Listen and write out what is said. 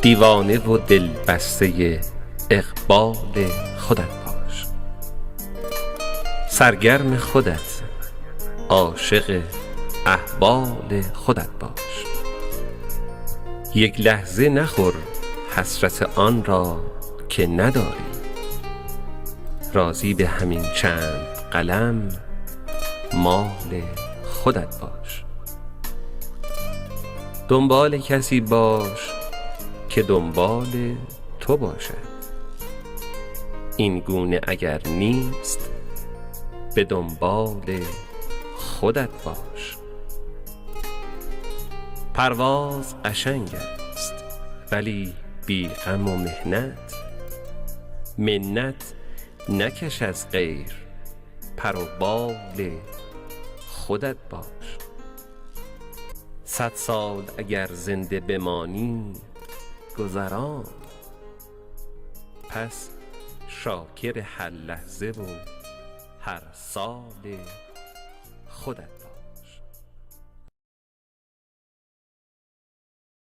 دیوانه و دل بسته اقبال خودت باش. سرگرم خودت، عاشق احوال خودت باش. یک لحظه نخور حسرت آن را که نداری. راضی به همین چند قلم مال خودت باش. دنبال کسی باش که دنبال تو باشد. این گونه اگر نیست به دنبال خودت باش. پرواز قشنگ است ولی بی غم و محنت. منت نکش از غیر، پر و بال خودت باش. 100 سال اگر زنده بمانی گذران، پس شاکر هر لحظه و هر سال خودت باش.